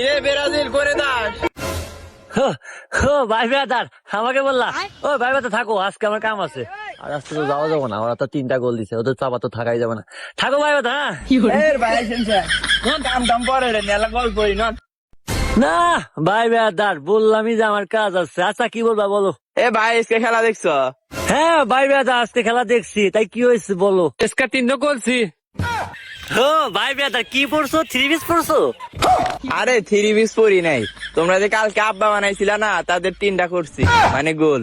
কিরে ব্রাজিল করে দাস? ভাই বেদার আমাকে বললা ও ভাই বেদা থাকো, আজকে আমার কাম আছে। আর আজকে তো যাওয়া যাবো না, ওরা তো 3টা গোল দিছে, ওদের চাপা তো থাকাই যাবে না। থাকো ভাই বেদা। এর ভাই শুনছে কাম টাম পরে রে নেলা গল্পই না। না ভাই বেদার বললামই যে আমার কাজ আছে। আচ্ছা কি বলবা বলো। এ ভাই আজকে খেলা দেখছো? হ্যাঁ ভাই বেদা আজকে খেলা দেখছি, তাই কি হয়েছে বলো। আজকে 3 করছি। ভাই বেদা কি পড়ছো, 3 পিস পড়ছো? আরে 3 পিস পরি নাই, তোমরা যে কালকে আব্বা বানাইছিলা না, তাদের 3টা করছি, মানে গোল।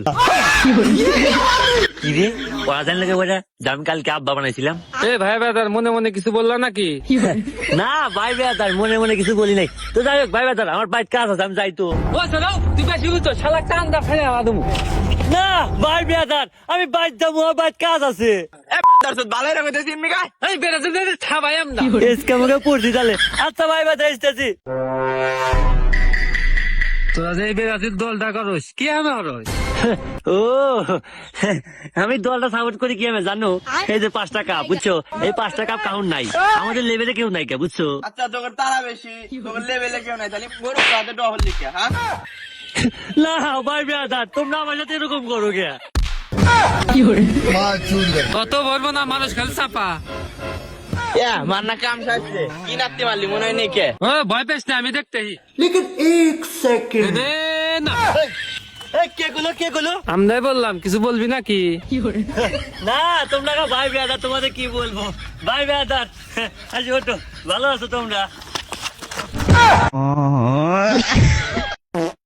কি রে ওরা জানলে কে বলে যে আমি কালকে আব্বা বানাইছিলাম? এ ভাই বেদার মনে মনে কিছু বললা নাকি? না ভাই বেদার মনে মনে কিছু বলি নাই। তো যাই হোক ভাই বেদার আমার বাইক কাজ আছে, আমি যাই তো। ও চলো তুই বেশি বুঝছো, শালা কান্দা ফেলে আদম। না ভাই বেদার আমি বাইক যাবো, আমার বাইক কাজ আছে। এ দর্শক ভালো রে কইতেছি মিকা। এই বেরাজে দে ছাবাই আমদা। এসকে আমাকে পড়ছি তাহলে। আচ্ছা ভাই বেদার এসতেছি। তোরা যে বেরাজের দলটা করস কি আমি হরস? ও আমি দলটা সাপোর্ট করি কি আমি জানো, এই যে 5টা কাপ বুঝছো, এই 5টা কাপ কাউন্ট নাই, আমাদের লেভেলে কেউ নাই কে বুঝছো। আচ্ছা তোর তারা বেশি, তোর লেভেলে কেউ নাই, তাহলে গরু সাথে ডবল লিখা। হ্যাঁ না ভাই বেদার তোমরা আমার সাথে এরকম করো কে? কত বলবো না, মানুষ খালি চাপা। এ মান্না কাম সাজছে কি নাতি মারলি মনে হয় নাকি? ও ভয় পেস না, আমি দেখতেই। लेकिन एक सेकंड না কে গুলো কে গুলো? আমরাই বললাম, কিছু বলবি নাকি? না তোমরা ভাই বেদার তোমাদের কি বলবো। ভাই বেদার আজ ওঠো, ভালো আছো তোমরা?